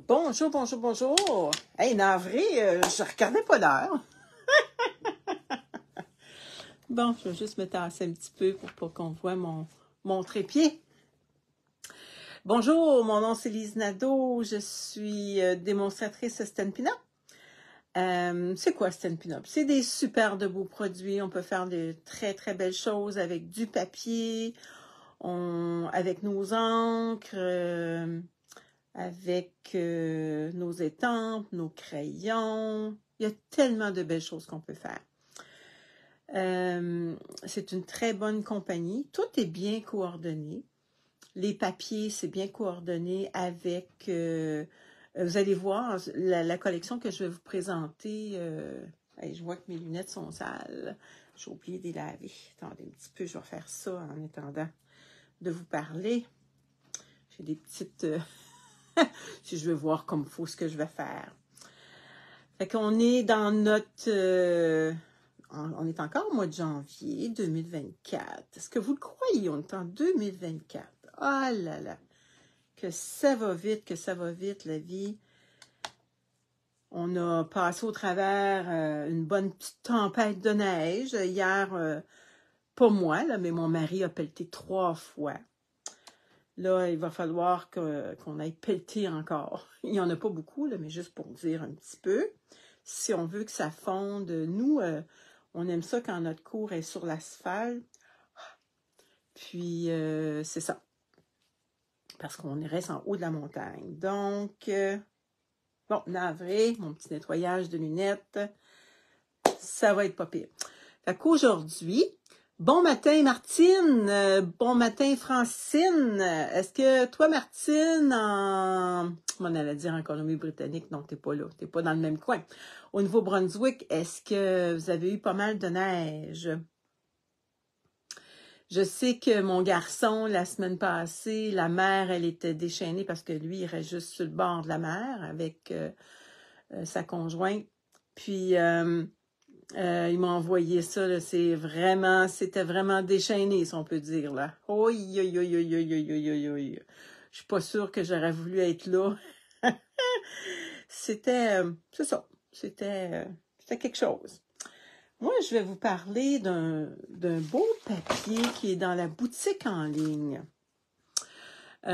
Bonjour, bonjour, bonjour. Hey, navré, je regardais pas l'heure. Bon, je vais juste me tasser un petit peu pour pas qu'on voit mon trépied. Bonjour, mon nom c'est Lise Nadeau, je suis démonstratrice Stampin' Up. C'est quoi Stampin' Up? C'est des super de beaux produits, on peut faire de très très belles choses avec du papier, avec nos encres, avec nos étampes, nos crayons. Il y a tellement de belles choses qu'on peut faire. C'est une très bonne compagnie. Tout est bien coordonné. Les papiers, c'est bien coordonné avec... vous allez voir, la collection que je vais vous présenter... je vois que mes lunettes sont sales. J'ai oublié de les laver. Attendez un petit peu, je vais faire ça en attendant de vous parler. J'ai des petites... si je veux voir comme il faut ce que je vais faire. Fait qu'on est dans notre... on est encore au mois de janvier 2024. Est-ce que vous le croyez? On est en 2024. Oh là là! Que ça va vite, la vie. On a passé au travers une bonne petite tempête de neige. Hier, pas moi, là, mais mon mari a pelleté 3 fois. Là, il va falloir qu'on aille pelleter encore. Il n'y en a pas beaucoup, là, mais juste pour dire un petit peu. Si on veut que ça fonde, nous, on aime ça quand notre cour est sur l'asphalte. Puis, c'est ça. Parce qu'on reste en haut de la montagne. Donc, bon, navré, mon petit nettoyage de lunettes, ça va être pas pire. Fait qu'aujourd'hui, bon matin Martine, bon matin Francine. Est-ce que toi Martine, on allait dire en Colombie-Britannique, non, t'es pas là, t'es pas dans le même coin. Au Nouveau-Brunswick, est-ce que vous avez eu pas mal de neige? Je sais que mon garçon, la semaine passée, la mer, elle était déchaînée parce que lui, il reste juste sur le bord de la mer avec sa conjointe. Puis, il m'a envoyé ça, c'était vraiment déchaîné, si on peut dire, là. Oi, oi, oi, oi, oi, oi, oi, oi. Je suis pas sûre que j'aurais voulu être là. C'était, c'est ça, c'était quelque chose. Moi, je vais vous parler d'un beau papier qui est dans la boutique en ligne. Vraiment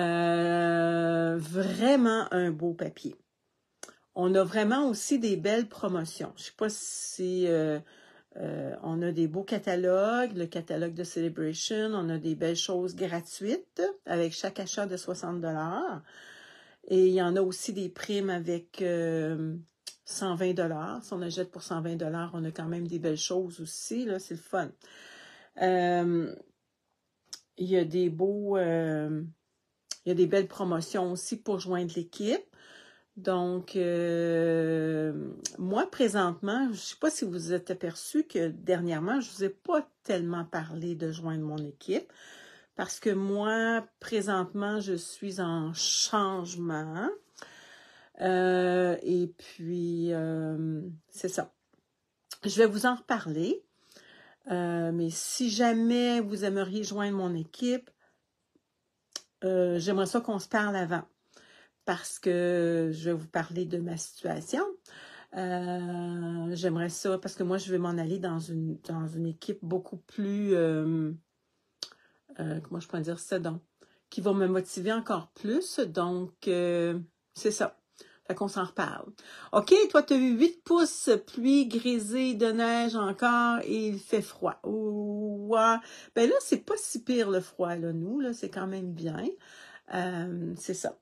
un beau papier. On a vraiment aussi des belles promotions. Je ne sais pas si on a des beaux catalogues, le catalogue de Celebration, on a des belles choses gratuites avec chaque achat de 60 $. Et il y en a aussi des primes avec 120 $. Si on achète pour 120 $, on a quand même des belles choses aussi, là, c'est le fun. Il y a des beaux... il y a des belles promotions aussi pour joindre l'équipe. Donc, moi, présentement, je ne sais pas si vous vous êtes aperçu que dernièrement, je ne vous ai pas tellement parlé de joindre mon équipe. Parce que moi, présentement, je suis en changement. Et puis, c'est ça. Je vais vous en reparler. Mais si jamais vous aimeriez joindre mon équipe, j'aimerais ça qu'on se parle avant. Parce que je vais vous parler de ma situation. J'aimerais ça, parce que moi, je vais m'en aller dans une équipe beaucoup plus... comment je pourrais dire ça, donc? Qui va me motiver encore plus. Donc, c'est ça. Fait qu'on s'en reparle. OK, toi, tu as eu 8 pouces, pluie, grisée, de neige encore, et il fait froid. Ouais. Ben là, c'est pas si pire le froid, là, nous, là, c'est quand même bien. C'est ça.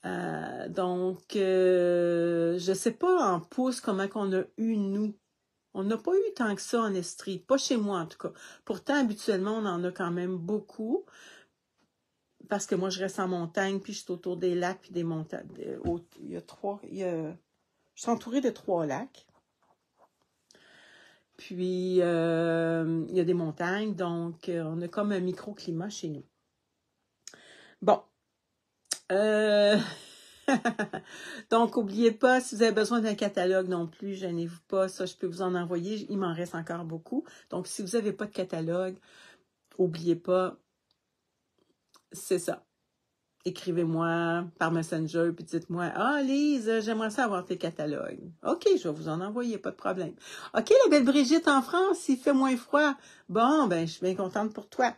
Donc, je sais pas en pouces comment qu'on a eu, nous. On n'a pas eu tant que ça en Estrie. Pas chez moi, en tout cas. Pourtant, habituellement, on en a quand même beaucoup. Parce que moi, je reste en montagne, puis je suis autour des lacs, puis des montagnes. Je suis entourée de 3 lacs. Puis, il y a des montagnes, donc on a comme un microclimat chez nous. Bon. Donc, n'oubliez pas, si vous avez besoin d'un catalogue non plus, gênez-vous pas, ça, je peux vous en envoyer. Il m'en reste encore beaucoup. Donc, si vous n'avez pas de catalogue, n'oubliez pas, c'est ça. écrivez-moi par Messenger, puis dites-moi, « Ah, Lise, j'aimerais ça avoir tes catalogues. » OK, je vais vous en envoyer, pas de problème. « OK, la belle Brigitte en France, il fait moins froid. » Bon, ben, je suis bien contente pour toi.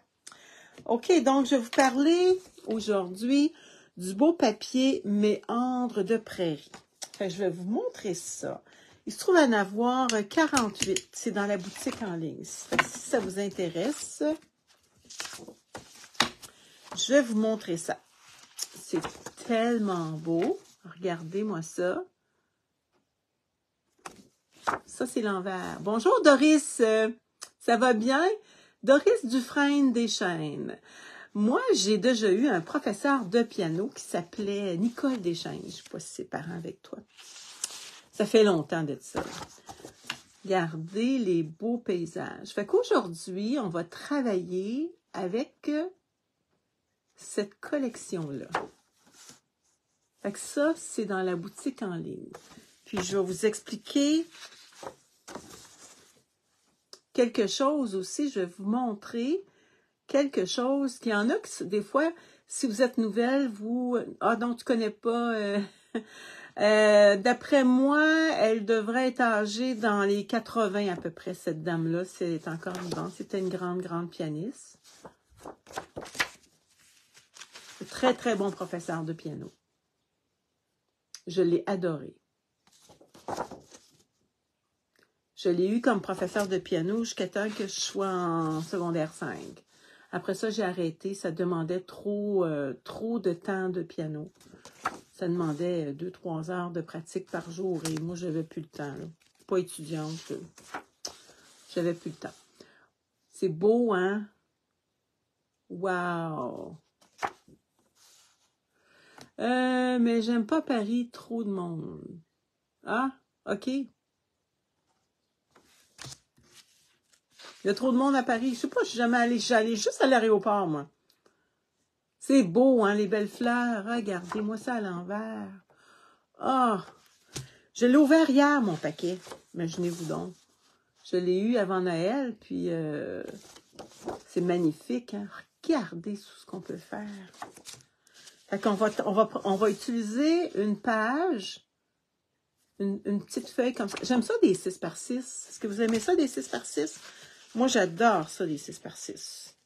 OK, donc je vais vous parler aujourd'hui du beau papier méandre de prairie. Fait que je vais vous montrer ça. Il se trouve à en avoir 48. C'est dans la boutique en ligne. Fait que si ça vous intéresse, je vais vous montrer ça. C'est tellement beau. Regardez-moi ça. Ça, c'est l'envers. Bonjour Doris, ça va bien? Doris Dufresne Deschênes. Moi, j'ai déjà eu un professeur de piano qui s'appelait Nicole Deschênes. Je ne sais pas si c'est parent avec toi. Ça fait longtemps d'être ça. Regardez les beaux paysages. Fait qu'aujourd'hui, on va travailler avec cette collection-là. Fait que ça, c'est dans la boutique en ligne. Puis, je vais vous expliquer quelque chose aussi. Je vais vous montrer quelque chose qu'il y en a qui, des fois, si vous êtes nouvelle, vous... Ah non, tu connais pas... d'après moi, elle devrait être âgée dans les 80 à peu près, cette dame-là. C'est encore vivante. C'était une grande pianiste. Très, très bon professeur de piano. Je l'ai adoré. Je l'ai eu comme professeur de piano jusqu'à temps que je sois en secondaire 5. Après ça, j'ai arrêté. Ça demandait trop de temps de piano. Ça demandait 2-3 heures de pratique par jour. Et moi, je n'avais plus le temps. Là. Pas étudiante. J'avais plus le temps. C'est beau, hein? Wow! Mais j'aime pas Paris, trop de monde. Ah, OK. Il y a trop de monde à Paris. Je sais pas, je suis jamais allée. J'allais juste à l'aéroport, moi. C'est beau, hein, les belles fleurs. Regardez-moi ça à l'envers. Ah! Je l'ai ouvert hier, mon paquet. Imaginez-vous donc. Je l'ai eu avant Noël, puis c'est magnifique, hein? Regardez tout ce qu'on peut faire. Fait qu'on on va utiliser une page, une petite feuille comme ça. J'aime ça des 6 par 6. Est-ce que vous aimez ça des 6 par 6? Moi, j'adore ça, des 6 par 6.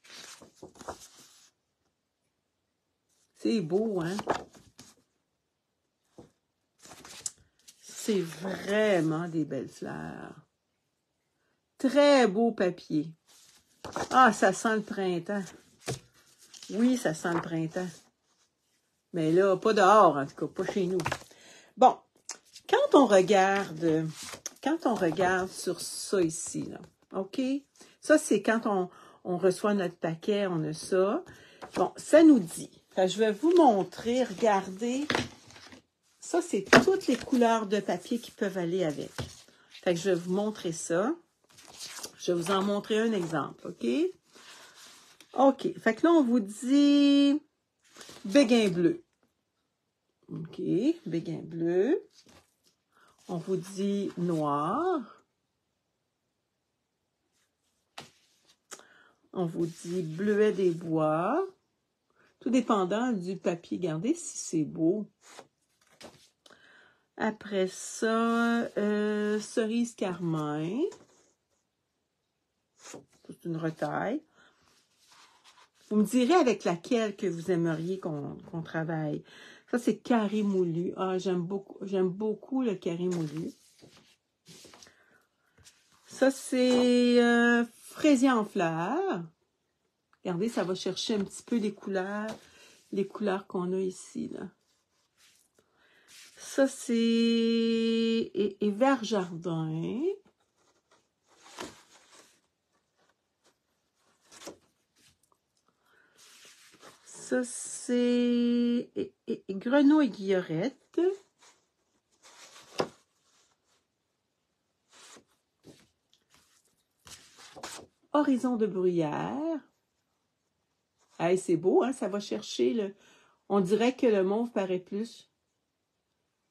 C'est beau, hein? C'est vraiment des belles fleurs. Très beau papier. Ah, ça sent le printemps. Oui, ça sent le printemps. Mais là, pas dehors, en tout cas, pas chez nous. Bon, quand on regarde sur ça ici, là, OK? Ça, c'est quand on reçoit notre paquet, on a ça. Bon, ça nous dit. Fait, je vais vous montrer, regardez. Ça, c'est toutes les couleurs de papier qui peuvent aller avec. Fait que je vais vous montrer ça. Je vais vous en montrer un exemple, OK? OK. Fait que là, on vous dit béguin bleu. OK, béguin bleu. On vous dit noir. On vous dit bleuet des bois. Tout dépendant du papier. Regardez si c'est beau. Après ça, cerise carmin. C'est une retaille. Vous me direz avec laquelle que vous aimeriez qu'on travaille. Ça, c'est carré moulu. Ah, j'aime beaucoup le carré moulu. Ça, c'est fraisier en fleurs. Regardez, ça va chercher un petit peu les couleurs qu'on a ici, là. Ça, c'est et vert jardin. Ça, c'est grenouille guillerette. Horizon de bruyère. Hey, c'est beau, hein? Ça va chercher le... On dirait que le mauve paraît plus.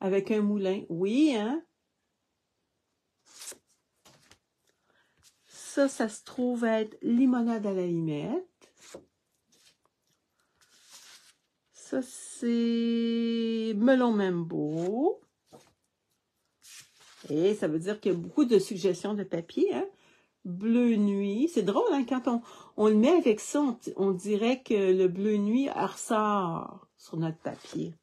Avec un moulin. Oui, hein? Ça se trouve être limonade à la limette. Ça, c'est Melon Mambo. Et ça veut dire qu'il y a beaucoup de suggestions de papier, hein? Bleu nuit. C'est drôle, hein? Quand on le met avec ça, on dirait que le bleu nuit ressort sur notre papier.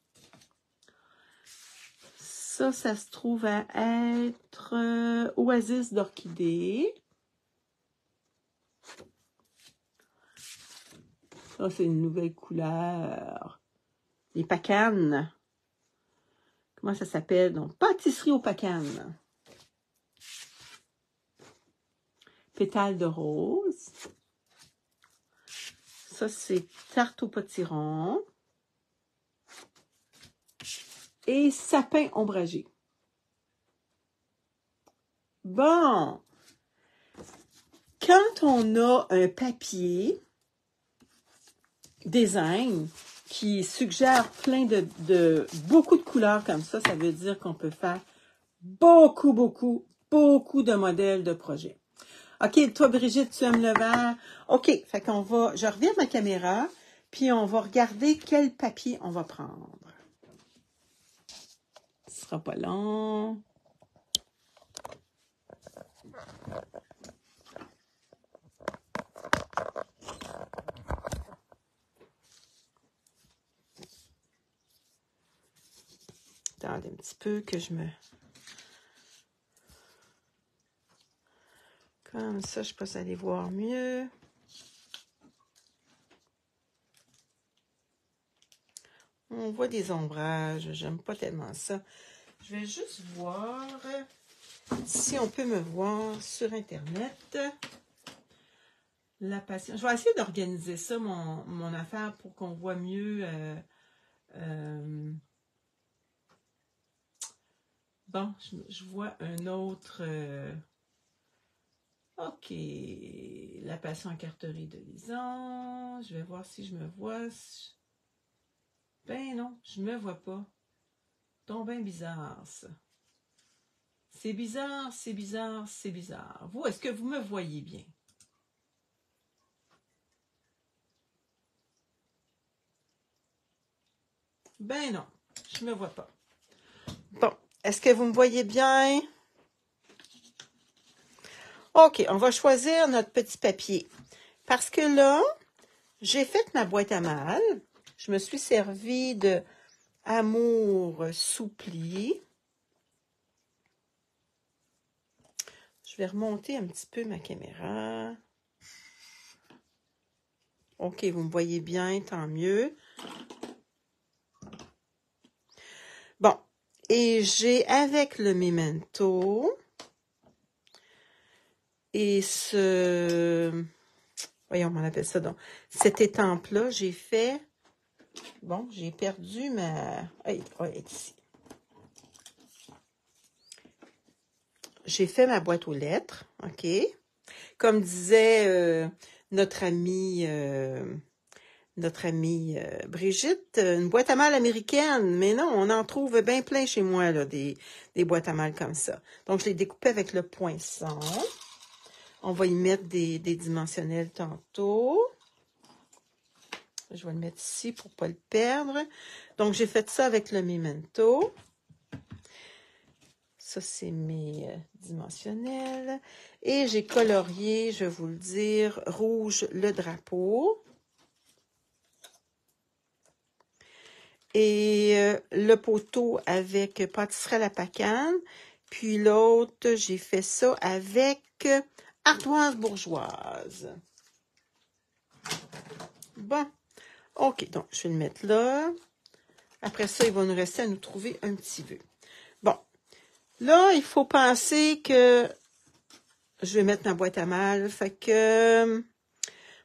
Ça se trouve à être Oasis d'orchidée. Ça, c'est une nouvelle couleur. Les pacanes. Comment ça s'appelle? Donc, pâtisserie aux pacanes. Pétales de rose. Ça, c'est tarte au potiron. Et sapin ombragé. Bon. Quand on a un papier design qui suggère plein de beaucoup de couleurs comme ça veut dire qu'on peut faire beaucoup de modèles de projets. OK, toi, Brigitte, tu aimes le vert? OK, fait qu'on va, je reviens ma caméra, puis on va regarder quel papier on va prendre. Ce sera pas long. Attendez un petit peu que je me... Comme ça, je peux aller voir mieux. On voit des ombrages. J'aime pas tellement ça. Je vais juste voir si on peut me voir sur Internet. La patience. Je vais essayer d'organiser ça, mon affaire, pour qu'on voit mieux. Bon, je vois un autre... OK. La passion en carterie de Lison. Je vais voir si je me vois. Ben non, je me vois pas. Donc ben bizarre, ça. C'est bizarre, c'est bizarre, c'est bizarre. Vous, est-ce que vous me voyez bien? Ben non, je me vois pas. Bon, est-ce que vous me voyez bien? OK, on va choisir notre petit papier. Parce que là, j'ai fait ma boîte à mal. Je me suis servi de Amour Soupli. Je vais remonter un petit peu ma caméra. OK, vous me voyez bien, tant mieux. Bon, et j'ai avec le Memento et voyons, on appelle ça donc. Cette étampe-là, j'ai fait... Bon, j'ai perdu ma... Elle est ici. J'ai fait ma boîte aux lettres, OK? Comme disait notre amie Brigitte, une boîte à mal américaine. Mais non, on en trouve bien plein chez moi, là, des boîtes à mal comme ça. Donc, je l'ai découpé avec le poinçon. On va y mettre des dimensionnels tantôt. Je vais le mettre ici pour ne pas le perdre. Donc, j'ai fait ça avec le Memento. Ça, c'est mes dimensionnels. Et j'ai colorié, je vais vous le dire, rouge le drapeau. Et le poteau avec pâtisserie à la pacane. Puis l'autre, j'ai fait ça avec ardoise bourgeoise. Bon, OK, donc je vais le mettre là. Après ça, il va nous rester à nous trouver un petit vœu. Bon, là, il faut penser que je vais mettre ma boîte à mal. Fait que, vous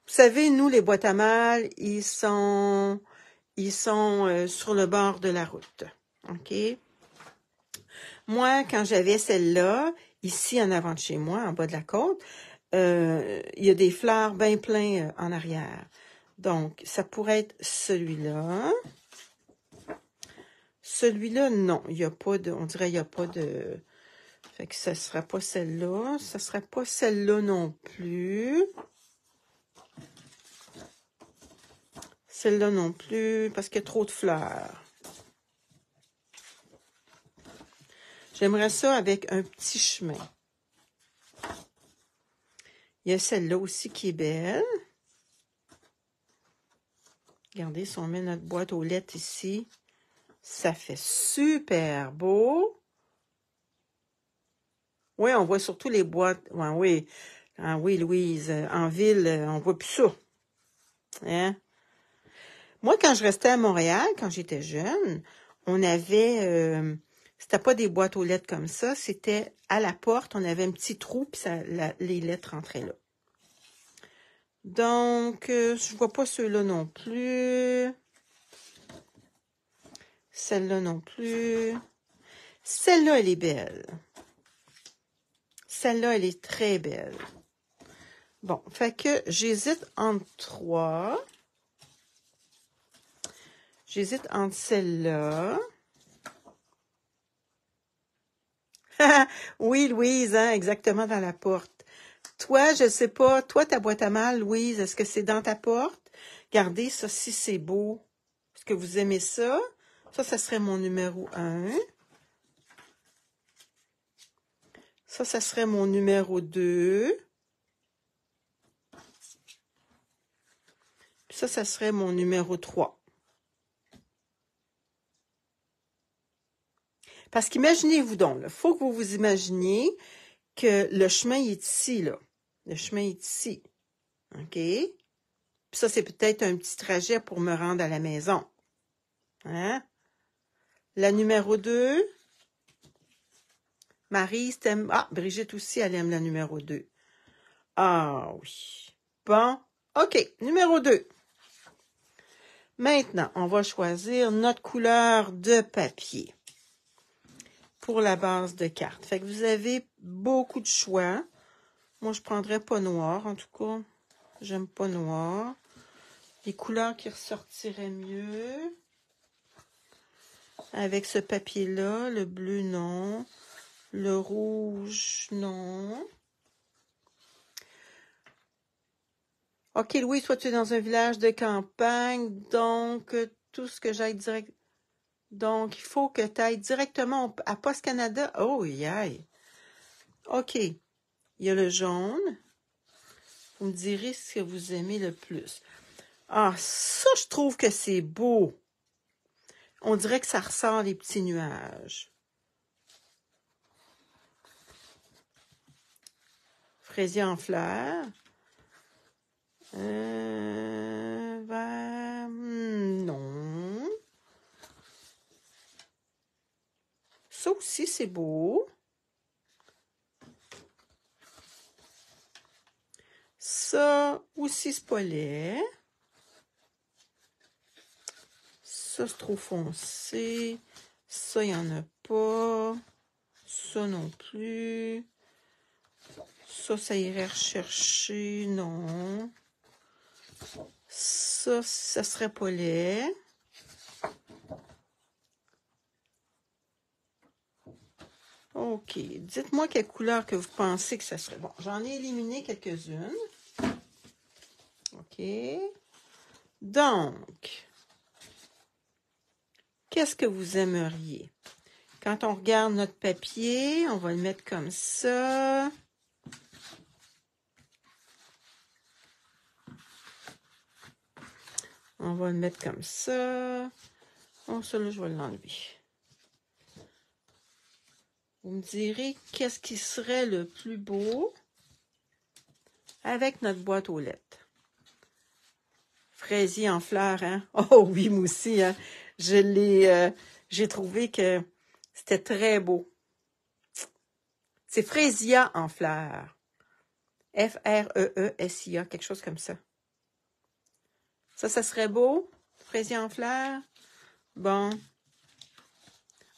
savez, nous, les boîtes à mal, ils sont sur le bord de la route. OK? Moi, quand j'avais celle-là, ici en avant de chez moi, en bas de la côte, il y a des fleurs bien pleins en arrière. Donc, ça pourrait être celui-là. Celui-là, non, il n'y a pas de... On dirait qu'il n'y a pas de... Fait que ça ne sera pas celle-là. Ça ne sera pas celle-là non plus. Celle-là non plus, parce qu'il y a trop de fleurs. J'aimerais ça avec un petit chemin. Il y a celle-là aussi qui est belle. Regardez, si on met notre boîte aux lettres ici, ça fait super beau. Oui, on voit surtout les boîtes. Ouais, oui. Ah oui, Louise, en ville, on voit plus ça. Hein? Moi, quand je restais à Montréal, quand j'étais jeune, on avait... c'était pas des boîtes aux lettres comme ça, c'était à la porte, on avait un petit trou, puis les lettres rentraient là. Donc, je vois pas ceux-là non plus. Celle-là non plus. Celle-là, elle est belle. Celle-là, elle est très belle. Bon, fait que j'hésite entre trois. J'hésite entre celle-là. Oui, Louise, hein, exactement dans la porte. Toi, je sais pas, toi, ta boîte à mal, Louise, est-ce que c'est dans ta porte? Regardez, ça, si c'est beau. Est-ce que vous aimez ça? Ça serait mon numéro 1. Ça serait mon numéro 2. Puis ça serait mon numéro 3. Parce qu'imaginez-vous donc, il faut que vous vous imaginiez que le chemin est ici, là. Le chemin est ici. OK? Puis ça, c'est peut-être un petit trajet pour me rendre à la maison. Hein? La numéro 2, Marie, t'aimes... Ah, Brigitte aussi, elle aime la numéro 2. Ah oui. Bon, OK, numéro 2. Maintenant, on va choisir notre couleur de papier pour la base de carte. Fait que vous avez beaucoup de choix. Moi, je prendrais pas noir, en tout cas. J'aime pas noir. Les couleurs qui ressortiraient mieux. Avec ce papier-là, le bleu, non. Le rouge, non. OK, Louis, toi, tu es dans un village de campagne, donc tout ce que j'aille direct... Donc, il faut que tu ailles directement à Post Canada. Oh, aïe. OK. Il y a le jaune. Vous me direz ce que vous aimez le plus. Ah, ça, je trouve que c'est beau. On dirait que ça ressort les petits nuages. Fraisier en fleurs. Vert, non. Ça aussi, c'est beau. Ça aussi, c'est pas laid. Ça, c'est trop foncé. Ça, il n'y en a pas. Ça non plus. Ça irait rechercher. Non. Ça serait pas laid. OK. Dites-moi quelle couleur que vous pensez que ça serait. Bon, j'en ai éliminé quelques-unes. OK. Donc, qu'est-ce que vous aimeriez? Quand on regarde notre papier, on va le mettre comme ça. On va le mettre comme ça. Bon, ça là, je vais l'enlever. Vous me direz qu'est-ce qui serait le plus beau avec notre boîte aux lettres. Fraisier en fleurs, hein? Oh oui, moi aussi, hein? J'ai trouvé que c'était très beau. C'est Fraisia en fleurs. F-R-E-E-S-I-A, quelque chose comme ça. Ça serait beau? Fraisier en fleurs? Bon.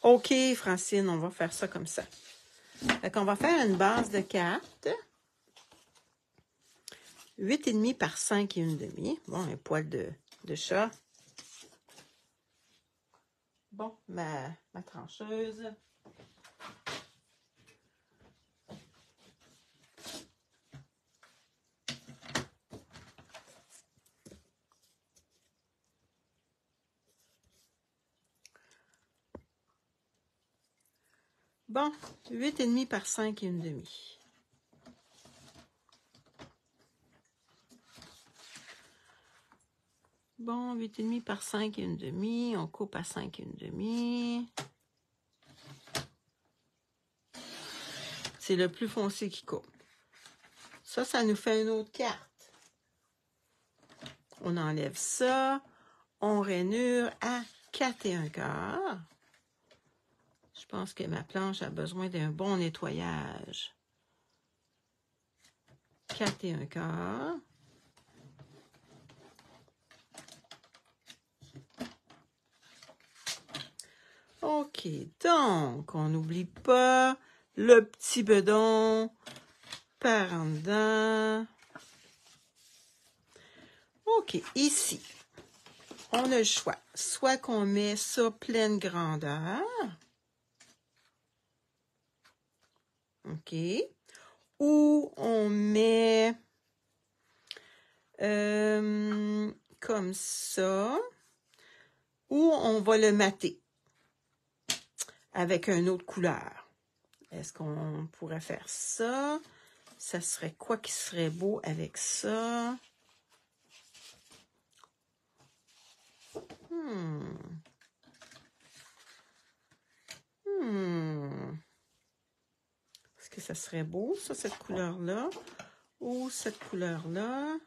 OK, Francine, on va faire ça comme ça. Fait qu'on va faire une base de cartes. 8,5 par 5 et 1/2. Bon, un poil de chat. Bon, ma trancheuse. Bon, 8,5 par 5 et 1/2. Bon, 8,5 par 5 et 1/2. On coupe à 5 et 1/2. C'est le plus foncé qui coupe. Ça nous fait une autre carte. On enlève ça. On rainure à 4 1/4. Je pense que ma planche a besoin d'un bon nettoyage. 4 1/4. OK, donc, on n'oublie pas le petit bedon par en dedans. OK, ici, on a le choix. Soit qu'on met ça pleine grandeur. OK. Ou on met comme ça. Ou on va le mater avec une autre couleur. Est-ce qu'on pourrait faire ça? Ça serait quoi qui serait beau avec ça? Est-ce que ça serait beau, ça, cette couleur-là? Ou cette couleur-là?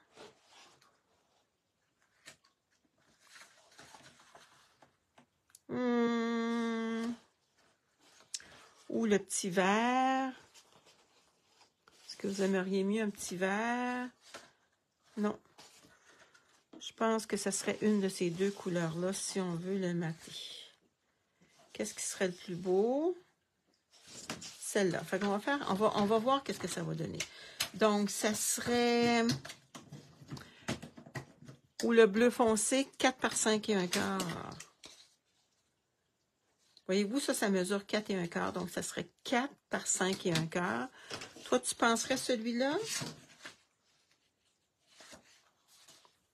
Ou le petit vert? Est-ce que vous aimeriez mieux un petit vert? Non. Je pense que ça serait une de ces deux couleurs-là si on veut le mater. Qu'est-ce qui serait le plus beau? Celle-là. Fait qu'on va faire, on va voir qu'est-ce que ça va donner. Donc, ça serait ou le bleu foncé, 4 par 5 et 1/4. Voyez-vous, ça mesure 4 et 1/4. Donc, ça serait 4 par 5 et 1/4. Toi, tu penserais celui-là?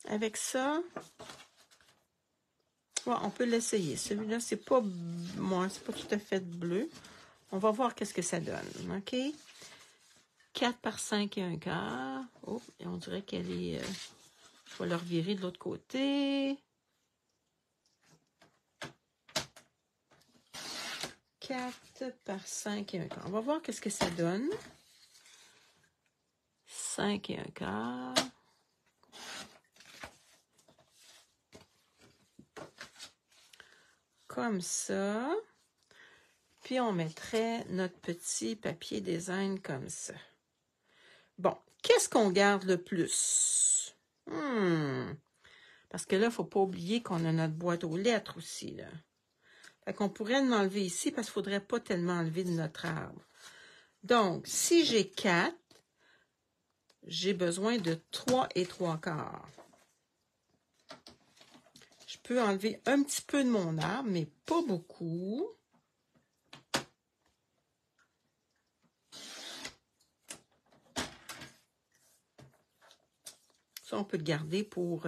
Avec ça? Ouais, on peut l'essayer. Celui-là, c'est pas, moi, c'est pas tout à fait bleu. On va voir qu'est-ce que ça donne. OK? 4 par 5 et 1/4. Oh, et on dirait qu'elle est... je vais le revirer de l'autre côté. 4 par 5 et 1/4. On va voir qu'est-ce que ça donne. 5 et 1/4. Comme ça. Puis on mettrait notre petit papier design comme ça. Bon, qu'est-ce qu'on garde le plus? Parce que là, il ne faut pas oublier qu'on a notre boîte aux lettres aussi, là. Fait qu'on pourrait l'enlever ici parce qu'il ne faudrait pas tellement enlever de notre arbre. Donc, si j'ai 4, j'ai besoin de 3 et 3/4. Je peux enlever un petit peu de mon arbre, mais pas beaucoup. Ça, on peut le garder pour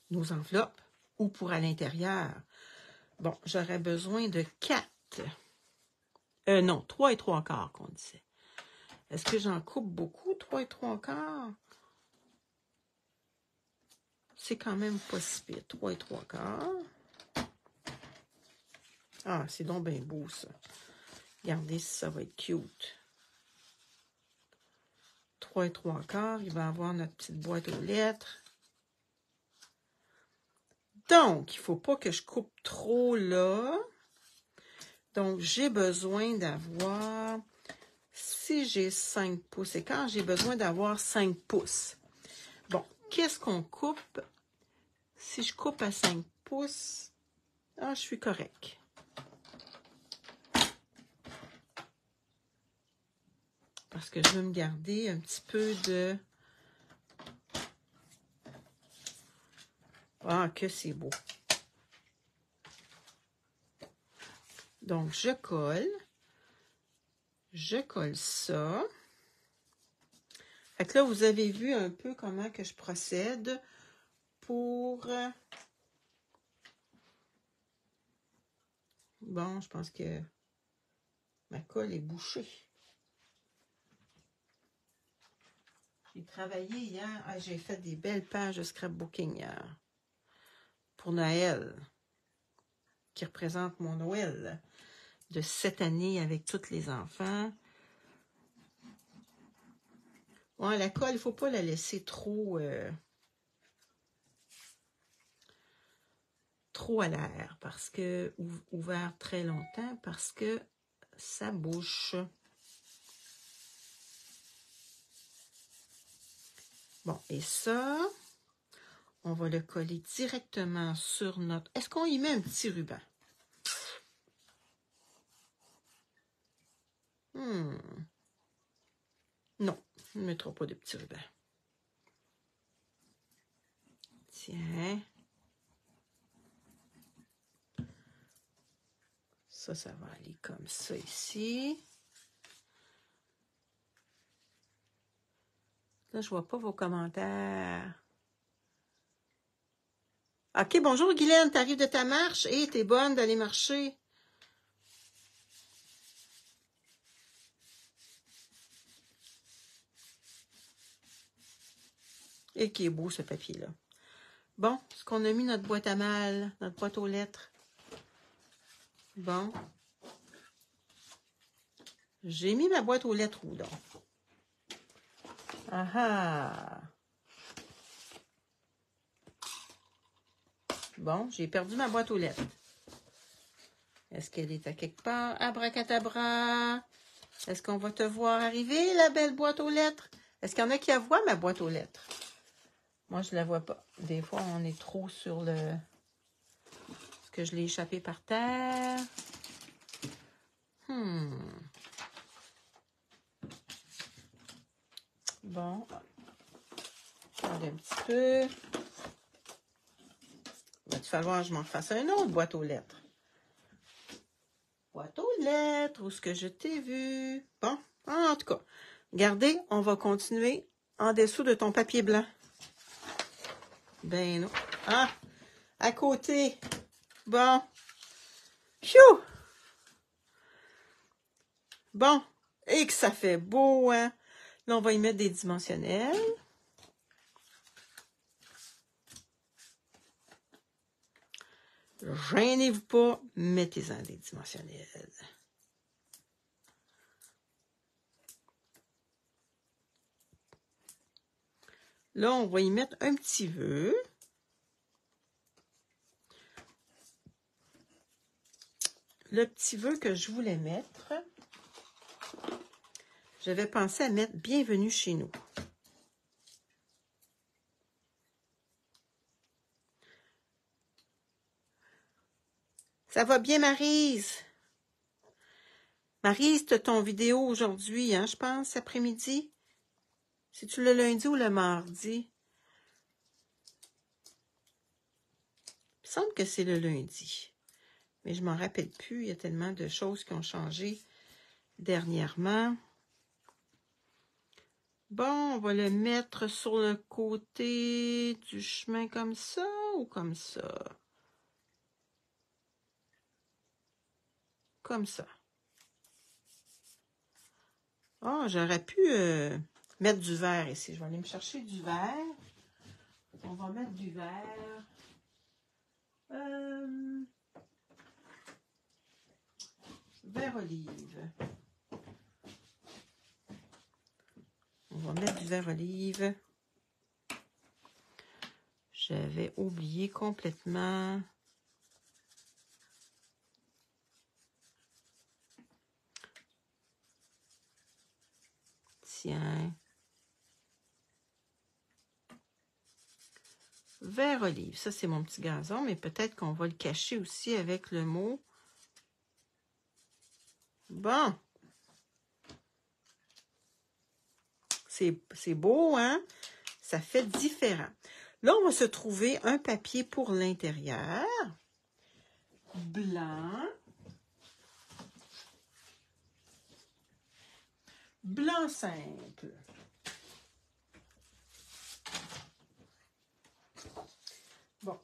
nos enveloppes ou pour à l'intérieur. Bon, j'aurais besoin de 4. Non, 3 et 3/4 qu'on disait. Est-ce que j'en coupe beaucoup, 3 et 3/4? C'est quand même pas si pire. 3 et 3/4. Ah, c'est donc bien beau, ça. Regardez si ça va être cute. 3 et 3/4, il va avoir notre petite boîte aux lettres. Donc, il ne faut pas que je coupe trop là. Donc, j'ai besoin d'avoir, si j'ai 5 pouces, et quand j'ai besoin d'avoir 5 pouces. Bon, qu'est-ce qu'on coupe? Si je coupe à 5 pouces, je suis correct. Parce que je veux me garder un petit peu de... Ah, que c'est beau. Donc, je colle ça. Fait que là, vous avez vu un peu comment que je procède pour... Bon, je pense que Ma colle est bouchée. J'ai travaillé hier. Ah, j'ai fait des belles pages de scrapbooking hier. Pour Noël. Qui représente mon Noël de cette année avec tous les enfants. Ouais, la colle, il ne faut pas la laisser trop à l'air parce que ouvert très longtemps parce que ça bouche. Bon, et ça, on va le coller directement sur notre... Est-ce qu'on y met un petit ruban? Non, on ne mettra pas de petits rubans. Tiens. Ça va aller comme ça ici. Là, je ne vois pas vos commentaires. OK, bonjour Guylaine, tu arrives de ta marche et tu es bonne d'aller marcher. Et qui est beau ce papier-là. Bon, est-ce qu'on a mis notre boîte à mal, notre boîte aux lettres? Bon. J'ai mis ma boîte aux lettres où, donc? Ah ah! Bon, j'ai perdu ma boîte aux lettres. Est-ce qu'elle est à quelque part? Abracadabra! Est-ce qu'on va te voir arriver, la belle boîte aux lettres? Est-ce qu'il y en a qui la voient, ma boîte aux lettres? Moi, je ne la vois pas. Des fois, on est trop sur le... Est-ce que je l'ai échappé par terre? Bon. Attendez un petit peu. Il va falloir que je m'en fasse un autre boîte aux lettres. Boîte aux lettres, où est-ce que je t'ai vu? Bon, en tout cas, regardez, on va continuer en dessous de ton papier blanc. Ben non. Ah, à côté. Bon. Phew! Bon. Et que ça fait beau, hein? Là, on va y mettre des dimensionnels. Gênez-vous pas, mettez-en des dimensionnels. Là, on va y mettre un petit vœu. Le petit vœu que je voulais mettre, j'avais pensé à mettre « Bienvenue chez nous ». Ça va bien, Maryse? Maryse, tu as ton vidéo aujourd'hui, hein, je pense, après-midi. C'est-tu le lundi ou le mardi? Il me semble que c'est le lundi. Mais je ne m'en rappelle plus. Il y a tellement de choses qui ont changé dernièrement. Bon, on va le mettre sur le côté du chemin comme ça ou comme ça? Comme ça. Oh, j'aurais pu mettre du vert ici. Je vais aller me chercher du vert. On va mettre du vert. Vert olive. On va mettre du vert olive. J'avais oublié complètement. Tiens. Vert olive. Ça, c'est mon petit gazon, mais peut-être qu'on va le cacher aussi avec le mot. Bon. C'est beau, hein? Ça fait différent. Là, on va se trouver un papier pour l'intérieur. Blanc. Blanc simple. Bon.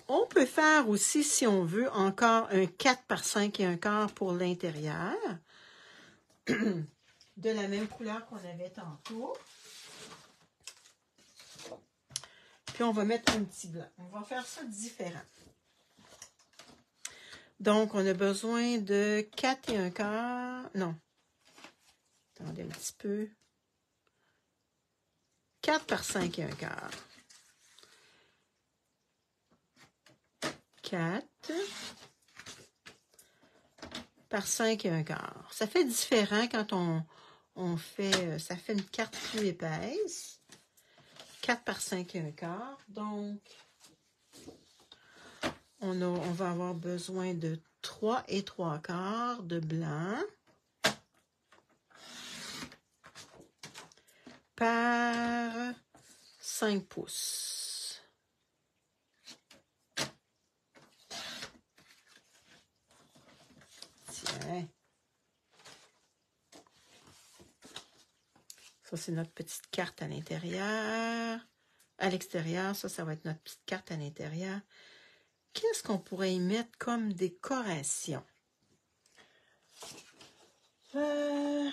On peut faire aussi, si on veut, encore un 4 par 5 et un quart pour l'intérieur. de la même couleur qu'on avait tantôt. Puis on va mettre un petit blanc. On va faire ça différent. Donc, on a besoin de 4 1/4. Non. Attendez un petit peu. 4 par 5 1/4. 4 par 5 1/4. Ça fait différent quand on fait, ça fait une carte plus épaisse. 4 par 5 1/4. Donc, on va avoir besoin de 3 3/4 de blanc par 5 pouces. Tiens. Ça, c'est notre petite carte à l'intérieur. À l'extérieur, ça va être notre petite carte à l'intérieur. Qu'est-ce qu'on pourrait y mettre comme décoration? Où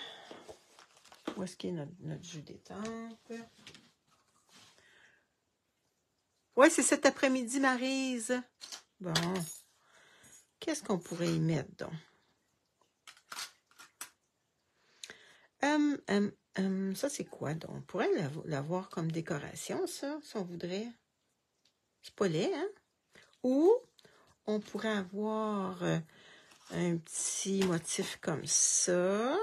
est-ce qu'il est notre jus d'étampe? Oui, c'est cet après-midi, Maryse. Bon. Qu'est-ce qu'on pourrait y mettre, donc? Ça, c'est quoi, donc? On pourrait l'avoir comme décoration, ça, si on voudrait. C'est pas laid, hein? Ou on pourrait avoir un petit motif comme ça.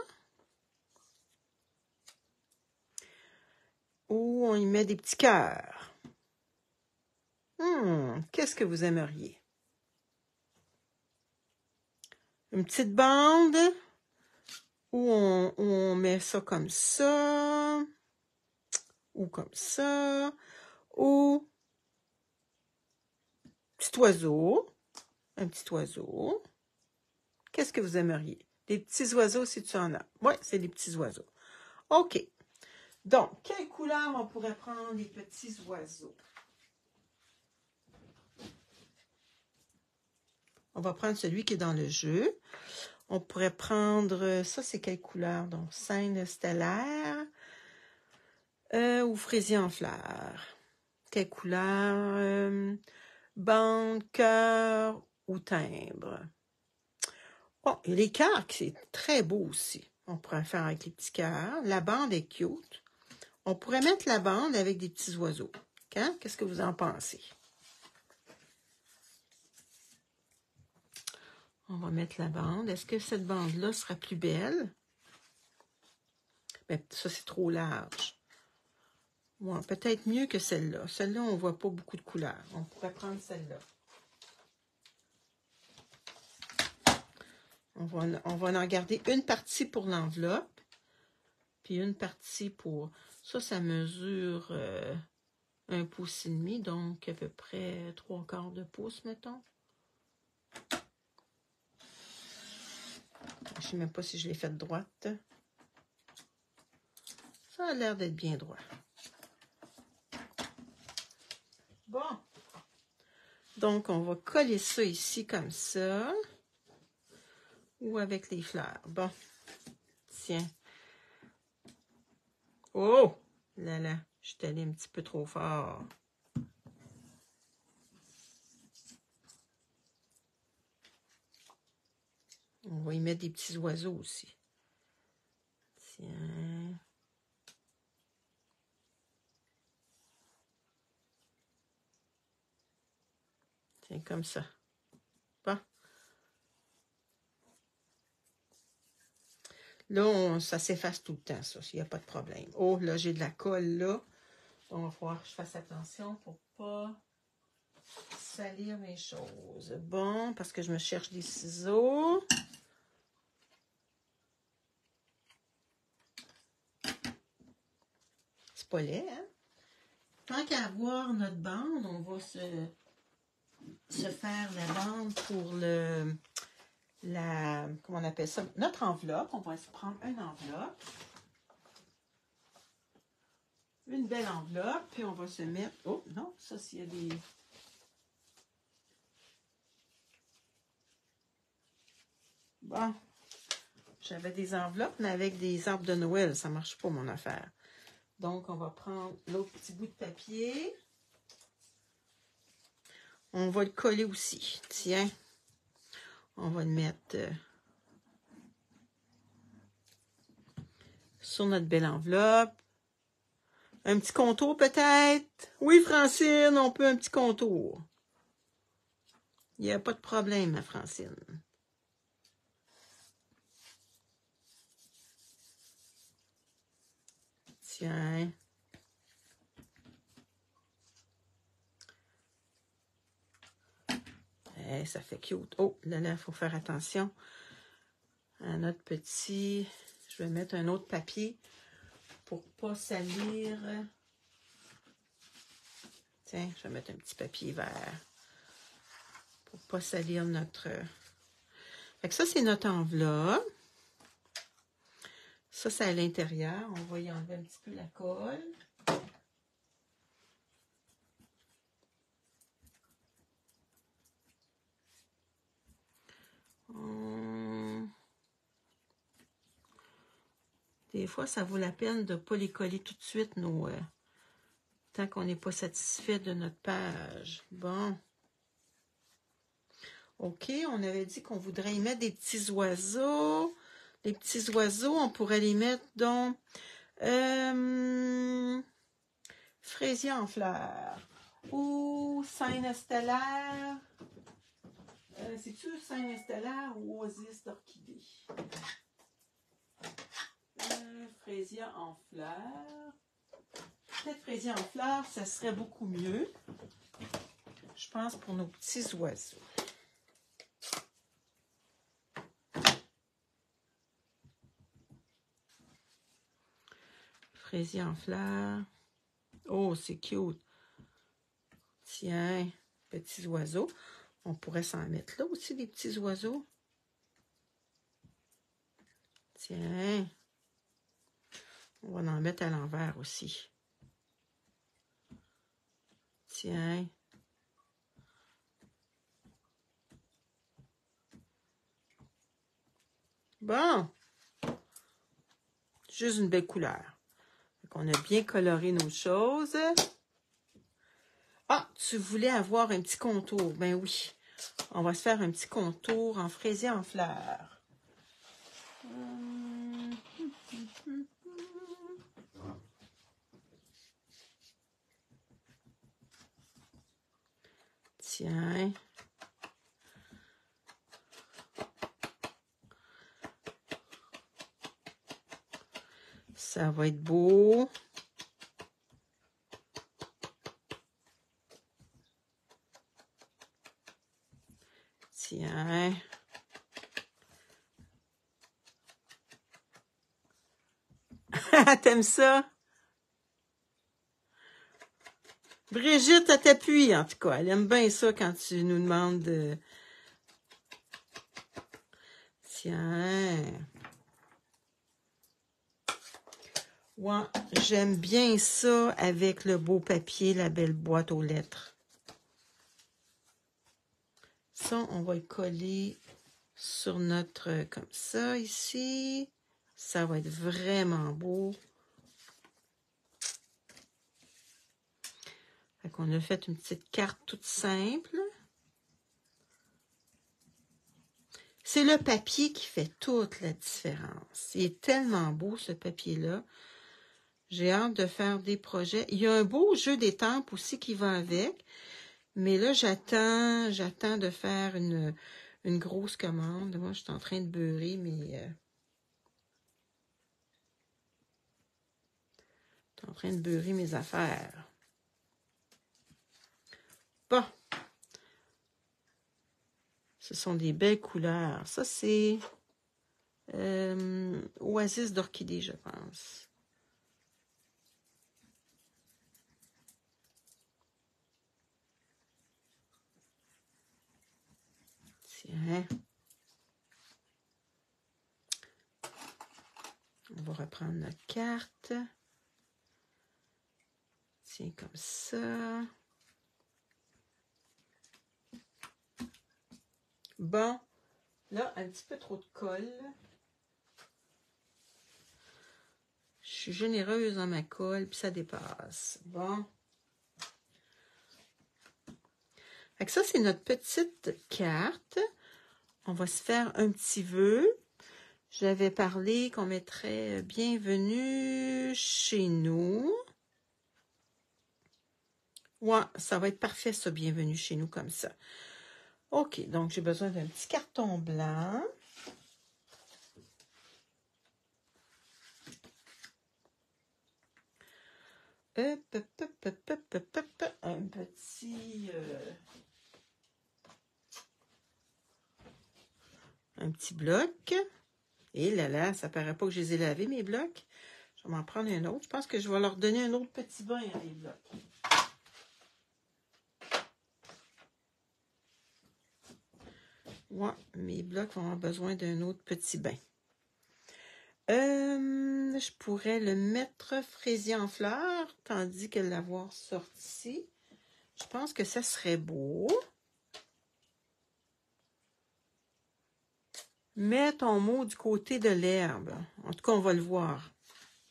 Ou on y met des petits cœurs. Qu'est-ce que vous aimeriez? Une petite bande? Ou on met ça comme ça? Ou comme ça? Ou petit oiseau? Un petit oiseau. Qu'est-ce que vous aimeriez? Des petits oiseaux, si tu en as. Oui, c'est des petits oiseaux. OK. Donc, quelle couleur on pourrait prendre les petits oiseaux? On va prendre celui qui est dans le jeu. On pourrait prendre, ça c'est quelle couleur? Donc, cygne stellaire ou fraisier en fleurs. Quelle couleur? Bande, cœur ou timbre. Bon, et les cœurs, c'est très beau aussi. On pourrait faire avec les petits cœurs. La bande est cute. On pourrait mettre la bande avec des petits oiseaux. Hein? Qu'est-ce que vous en pensez? On va mettre la bande. Est-ce que cette bande-là sera plus belle? Ben, ça, c'est trop large. Ouais, peut-être mieux que celle-là. Celle-là, on ne voit pas beaucoup de couleurs. On pourrait prendre celle-là. On va en garder une partie pour l'enveloppe. Puis une partie pour... Ça mesure 1,5 pouce, donc à peu près 3/4 de pouce, mettons. Je ne sais même pas si je l'ai faite droite. Ça a l'air d'être bien droit. Bon. Donc, on va coller ça ici comme ça. Ou avec les fleurs. Bon. Tiens. Oh! Là, là. Je suis allée un petit peu trop fort. On va y mettre des petits oiseaux aussi. Tiens. Tiens, comme ça. Bon. Là, ça s'efface tout le temps, ça. Il n'y a pas de problème. Oh, là, j'ai de la colle, là. Donc, il va falloir que je fasse attention pour ne pas salir mes choses. Bon, parce que je me cherche des ciseaux. C'est pas laid, hein? Tant qu'à avoir notre bande, on va se faire la bande pour comment on appelle ça? Notre enveloppe. On va se prendre une enveloppe. Une belle enveloppe. Puis on va se mettre... Oh, non, ça, s'il y a des... Bon. J'avais des enveloppes, mais avec des arbres de Noël. Ça ne marche pas, mon affaire. Donc, on va prendre l'autre petit bout de papier. On va le coller aussi. Tiens, on va le mettre sur notre belle enveloppe. Un petit contour peut-être? Oui, Francine, on peut un petit contour. Il n'y a pas de problème, ma Francine. Tiens. Ça fait cute. Oh, là, il faut faire attention à notre petit... Je vais mettre un autre papier pour ne pas salir. Tiens, je vais mettre un petit papier vert pour ne pas salir notre... Fait que ça, c'est notre enveloppe. Ça, c'est à l'intérieur. On va y enlever un petit peu la colle. Des fois, ça vaut la peine de ne pas les coller tout de suite, tant qu'on n'est pas satisfait de notre page. Bon. OK, on avait dit qu'on voudrait y mettre des petits oiseaux. Les petits oiseaux, on pourrait les mettre dans fraisier en fleurs ou cygne stellaire. C'est-tu cygne stellaire ou oasis d'orchidée? Fraisier en fleurs. Peut-être fraisier en fleurs, ça serait beaucoup mieux. Je pense pour nos petits oiseaux. Fraisier en fleurs. Oh, c'est cute. Tiens, petits oiseaux. On pourrait s'en mettre là aussi, des petits oiseaux. Tiens. On va en mettre à l'envers aussi. Tiens. Bon. Juste une belle couleur. On a bien coloré nos choses. Ah, tu voulais avoir un petit contour. Ben oui. On va se faire un petit contour en fraisier en fleurs. Tiens. Ça va être beau. Tiens. T'aimes ça? Brigitte, elle t'appuie, en tout cas. Elle aime bien ça quand tu nous demandes de... Tiens. Ouais, j'aime bien ça avec le beau papier, la belle boîte aux lettres. Ça, on va le coller sur notre... comme ça, ici. Ça va être vraiment beau. Fait qu'on a fait une petite carte toute simple. C'est le papier qui fait toute la différence. Il est tellement beau, ce papier-là. J'ai hâte de faire des projets. Il y a un beau jeu d'étampes aussi qui va avec. Mais là, j'attends de faire une grosse commande. Moi, je suis en train de beurrer, mais... je suis en train de beurrer mes affaires. Bon. Ce sont des belles couleurs. Ça, c'est Oasis d'orchidée, je pense. Tiens. On va reprendre notre carte. Tiens, comme ça. Bon. Là, un petit peu trop de colle. suis généreuse dans ma colle, puis ça dépasse. Bon. Fait que ça, c'est notre petite carte. On va se faire un petit vœu. J'avais parlé qu'on mettrait bienvenue chez nous. Ouais, ça va être parfait, ça, bienvenue chez nous, comme ça. OK, donc j'ai besoin d'un petit carton blanc. Un petit bloc. Et là, ça paraît pas que je les ai lavés, mes blocs. Je vais m'en prendre un autre. Je pense que je vais leur donner un autre petit bain, les blocs. Ouais, mes blocs vont avoir besoin d'un autre petit bain. Je pourrais le mettre fraisier en fleurs, tandis que l'avoir sorti. Je pense que ça serait beau. Mets ton mot du côté de l'herbe. En tout cas, on va le voir.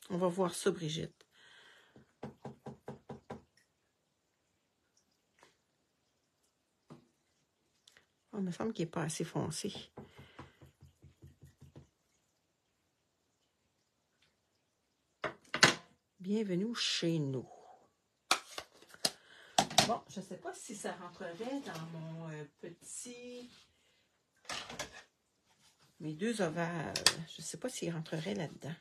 On va voir ça, Brigitte. Oh, il me semble qu'il n'est pas assez foncé. Bienvenue chez nous. Bon, je ne sais pas si ça rentrerait dans mon petit... Mes deux ovaires. Je ne sais pas s'ils rentreraient là-dedans.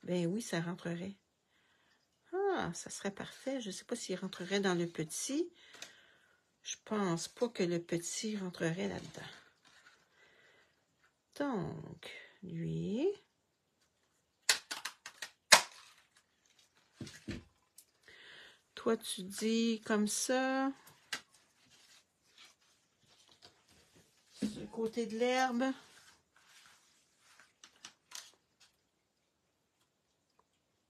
Ben oui, ça rentrerait. Ah, ça serait parfait. Je ne sais pas s'il rentrerait dans le petit. Je pense pas que le petit rentrerait là-dedans. Donc, lui... Toi, tu dis comme ça. Du côté de l'herbe.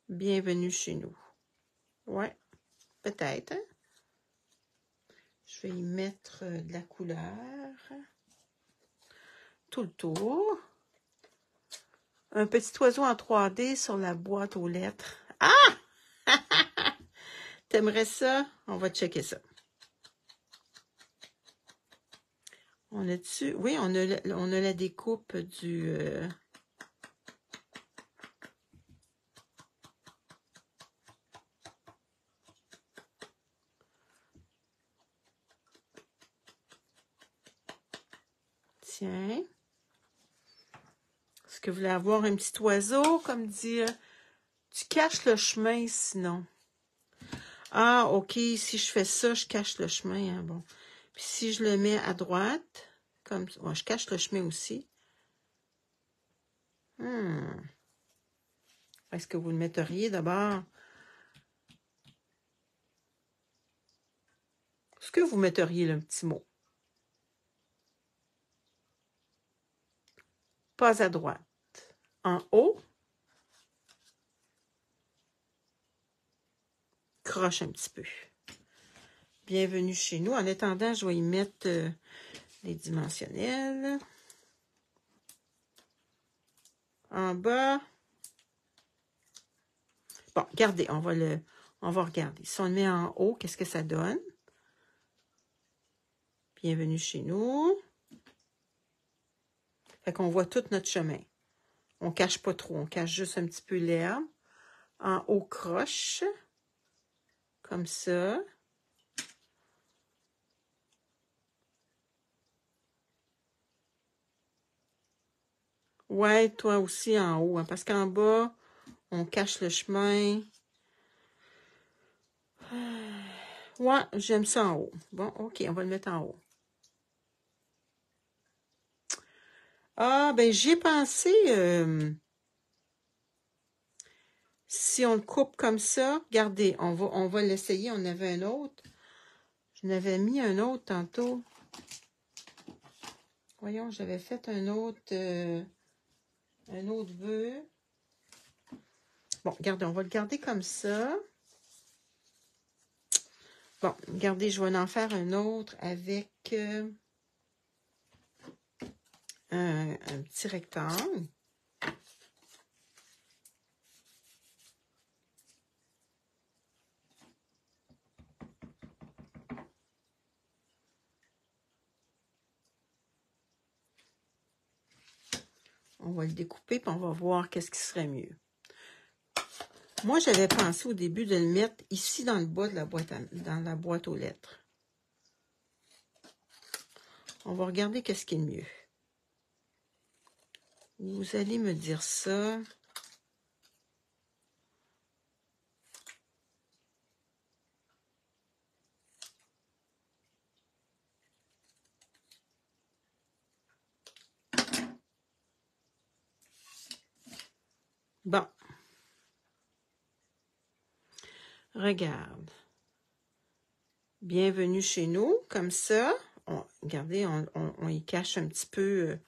Bienvenue chez nous. Ouais, peut-être. Hein? Je vais y mettre de la couleur. Tout le tour. Un petit oiseau en 3D sur la boîte aux lettres. Ah! T'aimerais ça? On va checker ça. On a dessus? Oui, on a la découpe du... Tiens. Est-ce que vous voulez avoir un petit oiseau, comme dire, tu caches le chemin sinon. Ah, OK, si je fais ça, je cache le chemin. Hein, bon. Puis si je le mets à droite, comme ouais, je cache le chemin aussi. Est-ce que vous le metteriez d'abord? Est-ce que vous metteriez le petit mot? Pas à droite. En haut. Croche un petit peu. Bienvenue chez nous. En attendant, je vais y mettre les dimensionnels. En bas. Bon, regardez, on va regarder. Si on le met en haut, qu'est-ce que ça donne? Bienvenue chez nous. Fait qu'on voit tout notre chemin. On cache pas trop, on cache juste un petit peu l'herbe. En haut, croche. Comme ça. Ouais, toi aussi en haut, hein, parce qu'en bas, on cache le chemin. Ouais, j'aime ça en haut. Bon, OK, on va le mettre en haut. Ah, ben j'y ai pensé. Si on le coupe comme ça, regardez, on va l'essayer. On avait un autre. Je n'avais mis un autre tantôt. Voyons, j'avais fait un autre vœu. Bon, regardez, on va le garder comme ça. Bon, regardez, je vais en faire un autre avec un petit rectangle. On va le découper, puis on va voir qu'est-ce qui serait mieux. Moi, j'avais pensé au début de le mettre ici dans le bas de la boîte, dans la boîte aux lettres. On va regarder qu'est-ce qui est le mieux. Vous allez me dire ça. Bon. Regarde. Bienvenue chez nous, comme ça. Regardez, on y cache un petit peu,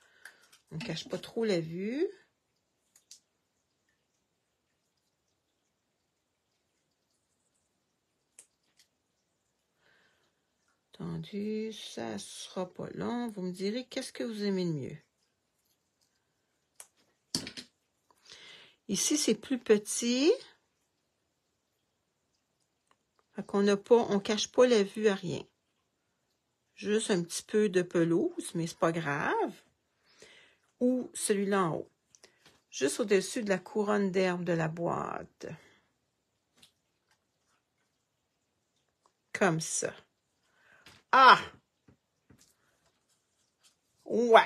on ne cache pas trop la vue. Attendu, ça ne sera pas long. Vous me direz qu'est-ce que vous aimez le mieux. Ici, c'est plus petit. Fait qu'on n'a pas, on cache pas la vue à rien. Juste un petit peu de pelouse, mais c'est pas grave. Ou celui-là en haut. Juste au-dessus de la couronne d'herbe de la boîte. Comme ça. Ah! Ouais!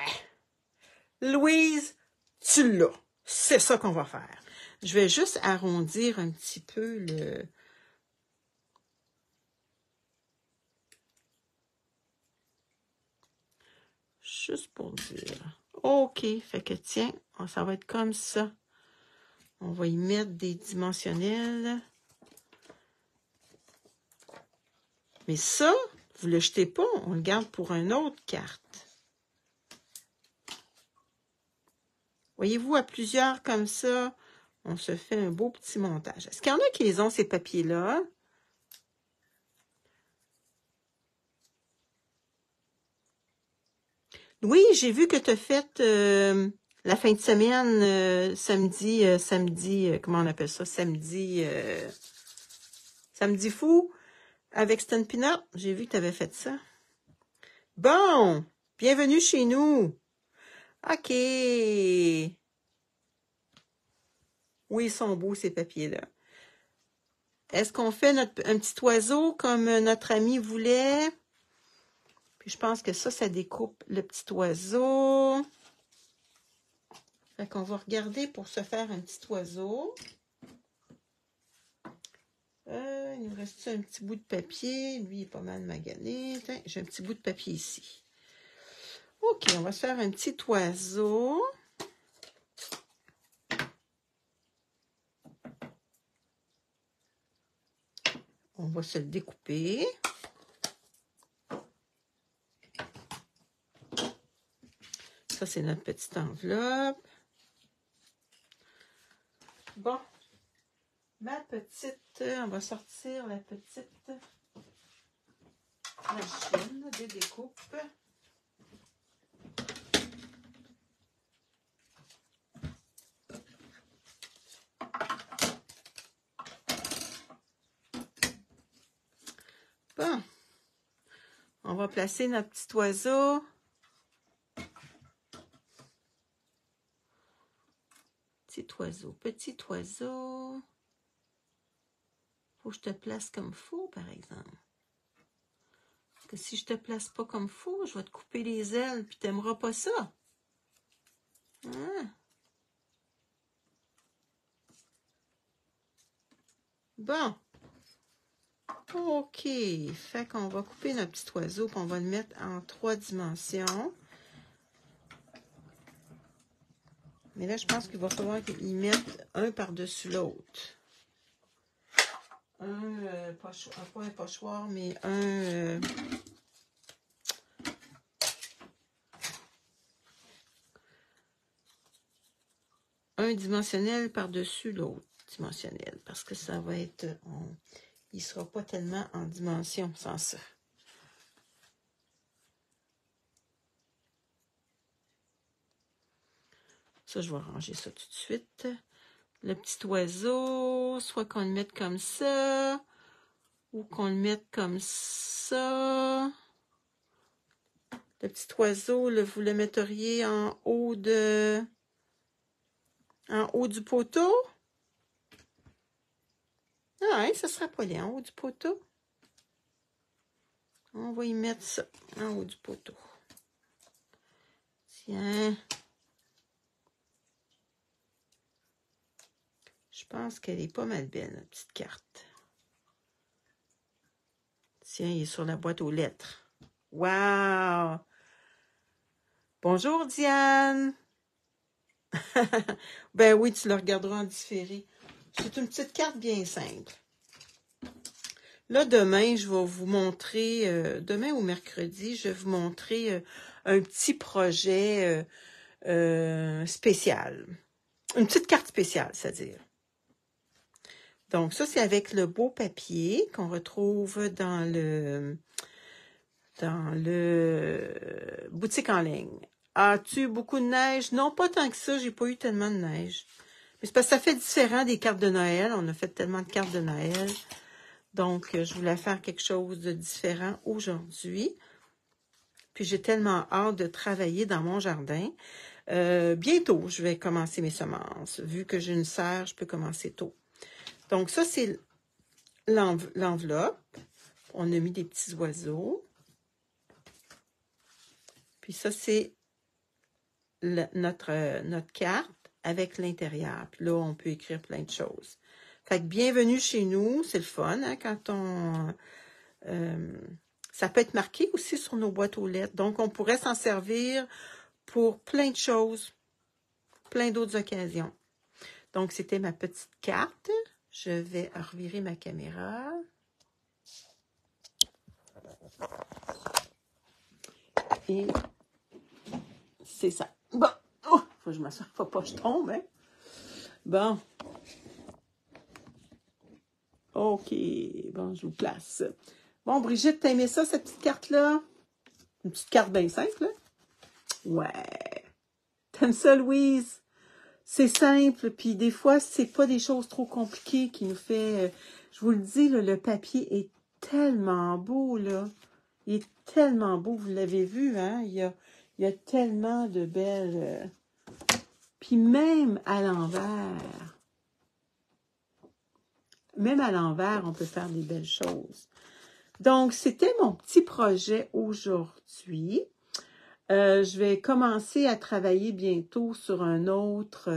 Louise, tu l'as. C'est ça qu'on va faire. Je vais juste arrondir un petit peu le... Juste pour dire. OK, fait que tiens, ça va être comme ça. On va y mettre des dimensionnels. Mais ça, vous ne le jetez pas, on le garde pour une autre carte. Voyez-vous, à plusieurs comme ça, on se fait un beau petit montage. Est-ce qu'il y en a qui les ont, ces papiers-là? Oui, j'ai vu que tu as fait la fin de semaine, samedi, comment on appelle ça? Samedi fou avec Stan Peanut. J'ai vu que tu avais fait ça. Bon, bienvenue chez nous. OK. Oui, ils sont beaux, ces papiers-là. Est-ce qu'on fait un petit oiseau comme notre ami voulait? Puis je pense que ça découpe le petit oiseau. Fait qu'on va regarder pour se faire un petit oiseau. Il nous reste un petit bout de papier. Lui, il est pas mal magané. J'ai un petit bout de papier ici. OK, on va se faire un petit oiseau. On va se le découper. Ça, c'est notre petite enveloppe. Bon. Ma petite, on va sortir la petite machine de découpe. Bon. On va placer notre petit oiseau. Petit oiseau, petit oiseau. Faut que je te place comme faux, par exemple. Parce que si je te place pas comme faux, je vais te couper les ailes, puis t'aimeras pas ça. Hein? Bon. OK. Fait qu'on va couper notre petit oiseau, puis on va le mettre en 3 dimensions. Mais là, je pense qu'il va falloir qu'il mette un par-dessus l'autre. Pas un pochoir, mais un dimensionnel par-dessus l'autre dimensionnel. Parce que ça va être... il ne sera pas tellement en dimension sans ça. Ça, je vais ranger ça tout de suite. Le petit oiseau, soit qu'on le mette comme ça, ou qu'on le mette comme ça. Le petit oiseau, vous le metteriez en haut de En haut du poteau. Ah, hein, ça sera pas laid, en haut du poteau. On va y mettre ça, en haut du poteau. Tiens. Je pense qu'elle est pas mal belle, la petite carte. Tiens, il est sur la boîte aux lettres. Wow! Bonjour, Diane! Ben oui, tu le regarderas en différé. C'est une petite carte bien simple. Là, demain, je vais vous montrer, demain ou mercredi, je vais vous montrer un petit projet spécial. Une petite carte spéciale, c'est-à-dire. Donc, ça, c'est avec le beau papier qu'on retrouve dans le boutique en ligne. As-tu beaucoup de neige? Non, pas tant que ça, j'ai pas eu tellement de neige. Mais c'est parce que ça fait différent des cartes de Noël. On a fait tellement de cartes de Noël. Donc, je voulais faire quelque chose de différent aujourd'hui. Puis, j'ai tellement hâte de travailler dans mon jardin. Bientôt, je vais commencer mes semences. Vu que j'ai une serre, je peux commencer tôt. Donc, ça, c'est l'enveloppe. On a mis des petits oiseaux. Puis ça, c'est notre carte avec l'intérieur. Puis là, on peut écrire plein de choses. Fait que bienvenue chez nous. C'est le fun, hein, quand on... ça peut être marqué aussi sur nos boîtes aux lettres. Donc, on pourrait s'en servir pour plein de choses. Plein d'autres occasions. Donc, c'était ma petite carte. Je vais revirer ma caméra. Et c'est ça. Bon, oh, faut que je m'assoie, faut pas que je tombe, hein. Bon. OK, bon, je vous place. Bon, Brigitte, t'as aimé ça, cette petite carte-là? Une petite carte bien simple, là? Ouais. T'aimes ça, Louise? C'est simple, puis des fois, c'est pas des choses trop compliquées qui nous fait... je vous le dis, là, le papier est tellement beau, là. Il est tellement beau, vous l'avez vu, hein? Il y a tellement de belles... Puis même à l'envers, on peut faire des belles choses. Donc, c'était mon petit projet aujourd'hui. Je vais commencer à travailler bientôt sur un autre...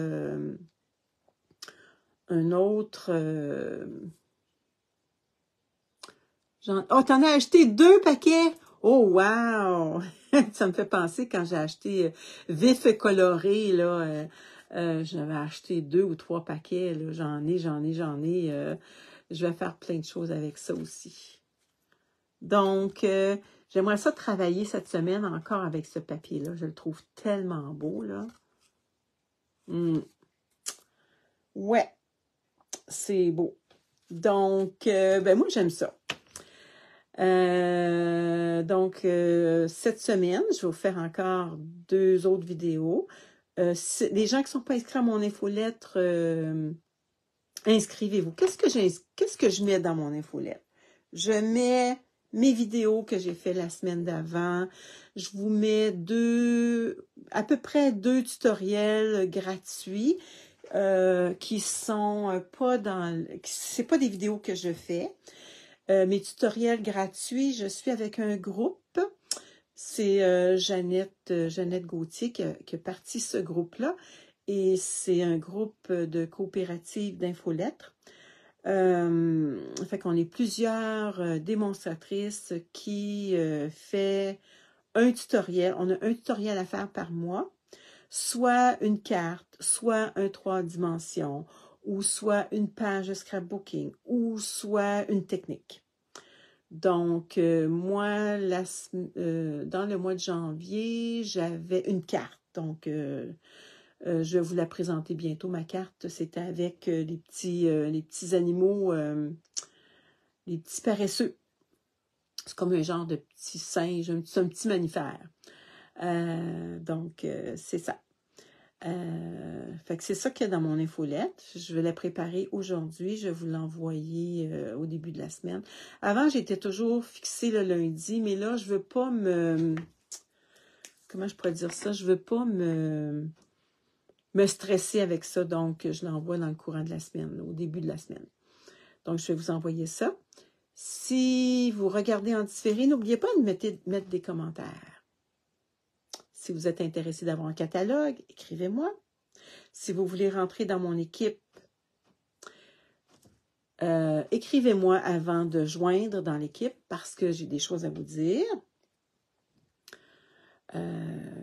Oh, t'en as acheté 2 paquets? Oh, wow! Ça me fait penser quand j'ai acheté Vif et Coloré, là. J'avais acheté 2 ou 3 paquets, là. J'en ai. Je vais faire plein de choses avec ça aussi. Donc, j'aimerais ça travailler cette semaine encore avec ce papier-là. Je le trouve tellement beau, là. Ouais, c'est beau. Donc, ben moi, j'aime ça. Cette semaine, je vais vous faire encore 2 autres vidéos. Les gens qui ne sont pas inscrits à mon infolettre, inscrivez-vous. Qu'est-ce que je mets dans mon infolettre? Je mets mes vidéos que j'ai fait la semaine d'avant. Je vous mets à peu près 2 tutoriels gratuits qui sont pas c'est pas des vidéos que je fais. Mes tutoriels gratuits, je suis avec un groupe. C'est Jeannette Gauthier qui a parti ce groupe-là. Et c'est un groupe de coopérative d'infolettres. Fait qu'on est plusieurs démonstratrices qui fait un tutoriel. On a un tutoriel à faire par mois. Soit une carte, soit un 3 dimensions, ou soit une page de scrapbooking, ou soit une technique. Donc, moi, dans le mois de janvier, j'avais une carte. Donc, je vais vous la présenter bientôt. Ma carte, c'était avec les petits animaux, les petits paresseux. C'est comme un genre de petit singe, un petit mammifère. Donc, c'est ça. Fait que c'est ça qu'il y a dans mon infolette. Je vais la préparer aujourd'hui. Je vais vous l'envoyer au début de la semaine. Avant, j'étais toujours fixée le lundi, mais là, je veux pas me... Comment je pourrais dire ça? Je veux pas me me stresser avec ça, donc je l'envoie dans le courant de la semaine, au début de la semaine. Donc, je vais vous envoyer ça. Si vous regardez en différé, n'oubliez pas de mettre des commentaires. Si vous êtes intéressé d'avoir un catalogue, écrivez-moi. Si vous voulez rentrer dans mon équipe, écrivez-moi avant de joindre dans l'équipe parce que j'ai des choses à vous dire.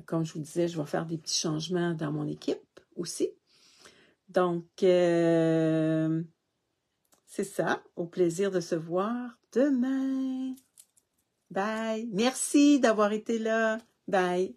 Comme je vous disais, je vais faire des petits changements dans mon équipe aussi. Donc, c'est ça. Au plaisir de se voir demain. Bye. Merci d'avoir été là. Bye.